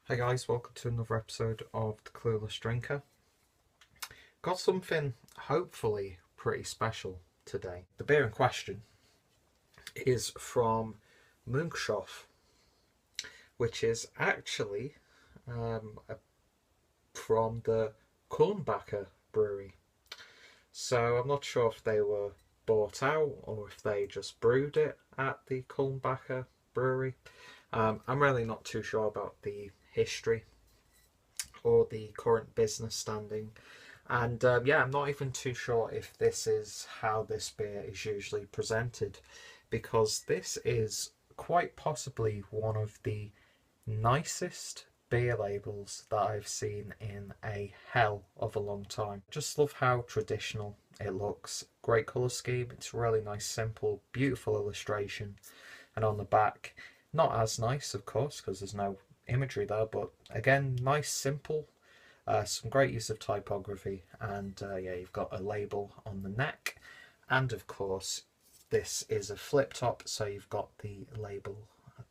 Hi guys, welcome to another episode of the Clueless Drinker. Got something hopefully pretty special today. The beer in question is from Mönchshof, which is actually from the Kulmbacher brewery. So I'm not sure if they were bought out or if they just brewed it at the Kulmbacher brewery. I'm really not too sure about the history or the current business standing, and I'm not even too sure if this is how this beer is usually presented, because this is quite possibly one of the nicest beer labels that I've seen in a hell of a long time. Just love how traditional it looks. Great colour scheme. It's really nice, simple, beautiful illustration, and on the back, not as nice of course because there's no imagery there, but again, nice, simple, some great use of typography, and you've got a label on the neck, and of course this is a flip top, so you've got the label,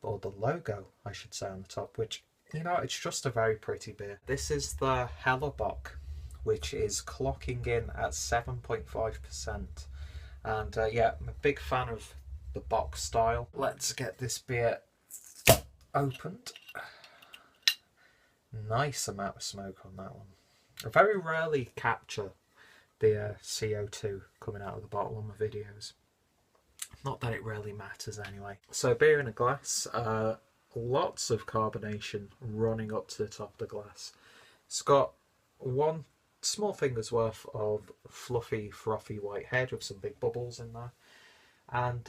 or the logo I should say, on the top, which, you know, it's just a very pretty beer. This is the Bock, which is clocking in at 7.5%, and I'm a big fan of the Bock style. Let's get this beer opened. Nice amount of smoke on that one. I very rarely capture the CO2 coming out of the bottle on my videos. Not that it really matters anyway. So beer in a glass, lots of carbonation running up to the top of the glass. It's got one small finger's worth of fluffy, frothy white head with some big bubbles in there. And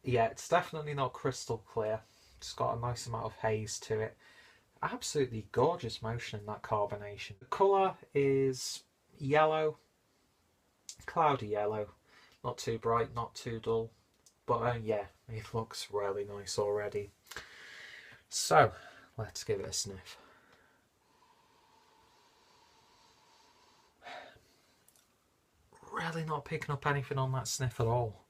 it's definitely not crystal clear. It's got a nice amount of haze to it. Absolutely gorgeous motion in that carbonation. The colour is yellow, cloudy yellow, not too bright, not too dull, but it looks really nice already. So let's give it a sniff. Really not picking up anything on that sniff at all.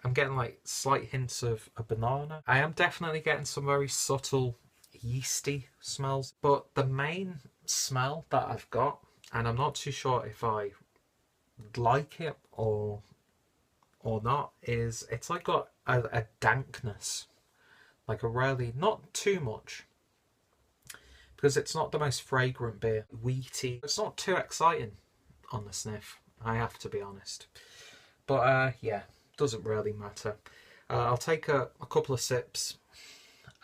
I'm getting like slight hints of a banana. I am definitely getting some very subtle yeasty smells, but the main smell that I've got, and I'm not too sure if I like it or not, is it's like got a dankness, like a really, not too much, because it's not the most fragrant beer. Wheaty. It's not too exciting on the sniff, I have to be honest. But doesn't really matter. I'll take a couple of sips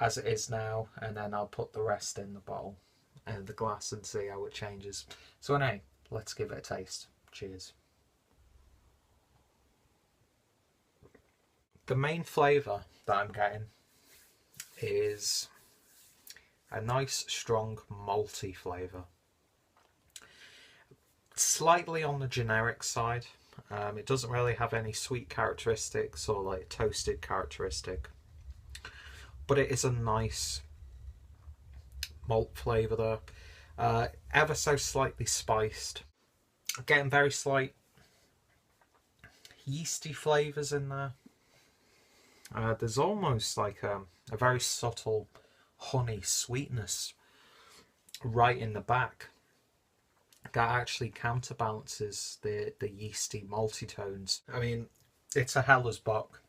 as it is now, and then I'll put the rest in the bottle and the glass and see how it changes. So anyway, let's give it a taste. Cheers. The main flavour that I'm getting is a nice strong malty flavour. Slightly on the generic side. It doesn't really have any sweet characteristics or like toasted characteristic, but it is a nice malt flavour there. Ever so slightly spiced. Getting very slight yeasty flavours in there. There's almost like a very subtle honey sweetness right in the back that actually counterbalances the yeasty malty tones. I mean, it's a Hellas Bock,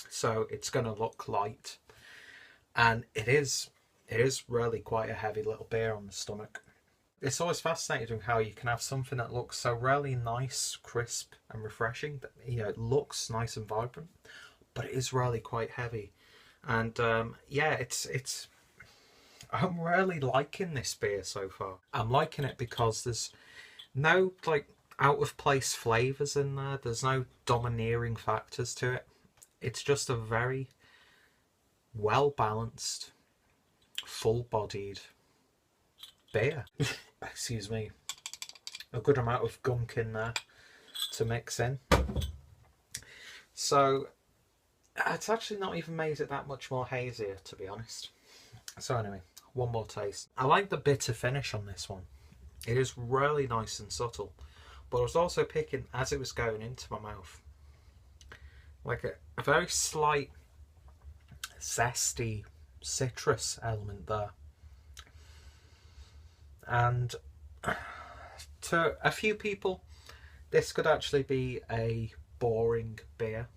so it's going to look light, and it is really quite a heavy little beer on the stomach. It's always fascinating how you can have something that looks so really nice, crisp and refreshing, that, you know, it looks nice and vibrant, but it is really quite heavy. And it's I'm really liking this beer so far. I'm liking it because there's no like out of place flavours in there. There's no domineering factors to it. It's just a very well balanced, full bodied beer. Excuse me. A good amount of gunk in there to mix in. So it's actually not even made it that much more hazier, to be honest. So anyway, one more taste. I like the bitter finish on this one. It is really nice and subtle, but I was also picking, as it was going into my mouth, like a very slight zesty citrus element there. And to a few people, this could actually be a boring beer.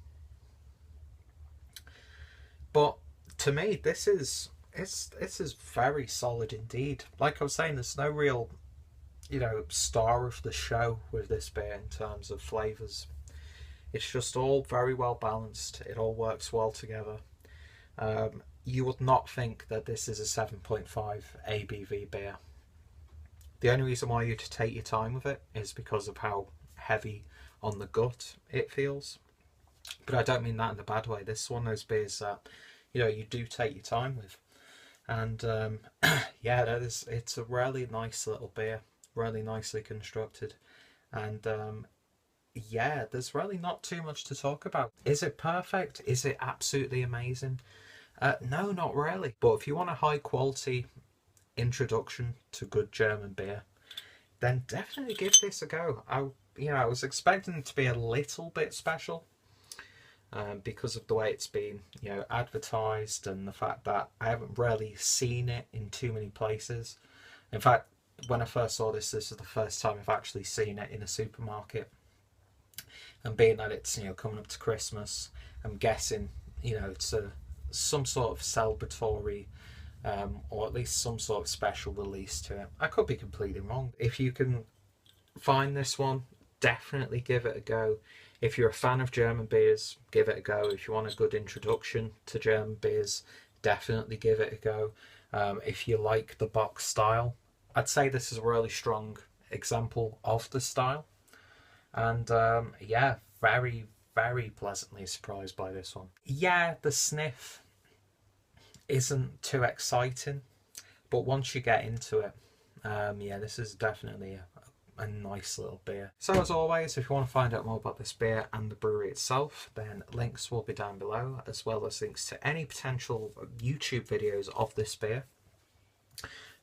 But to me, this is very solid indeed. Like I was saying, there's no real, star of the show with this beer in terms of flavours. It's just all very well balanced. It all works well together. You would not think that this is a 7.5 ABV beer. The only reason why you'd take your time with it is because of how heavy on the gut it feels. But I don't mean that in a bad way. This is one of those beers that, you do take your time with. And yeah, it's a really nice little beer, really nicely constructed. And yeah, there's really not too much to talk about. Is it perfect? Is it absolutely amazing? No, not really. But if you want a high quality introduction to good German beer, then definitely give this a go. I was expecting it to be a little bit special because of the way it's been, advertised, and the fact that I haven't really seen it in too many places. In fact, when I first saw this is the first time I've actually seen it in a supermarket. And being that it's coming up to Christmas, I'm guessing it's some sort of celebratory or at least some sort of special release to it. I could be completely wrong. If you can find this one, definitely give it a go. If you're a fan of German beers, give it a go. If you want a good introduction to German beers, definitely give it a go. If you like the Bock style, I'd say this is a really strong example of the style. And yeah, very, very pleasantly surprised by this one. Yeah, the sniff isn't too exciting, but once you get into it, yeah, this is definitely a nice little beer. So as always, if you want to find out more about this beer and the brewery itself, then links will be down below, as well as links to any potential YouTube videos of this beer.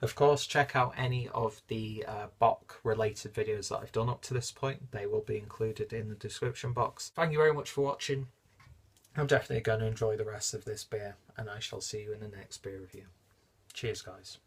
Of course, check out any of the Bock related videos that I've done up to this point. They will be included in the description box. Thank you very much for watching. I'm definitely going to enjoy the rest of this beer, and I shall see you in the next beer review. Cheers, guys.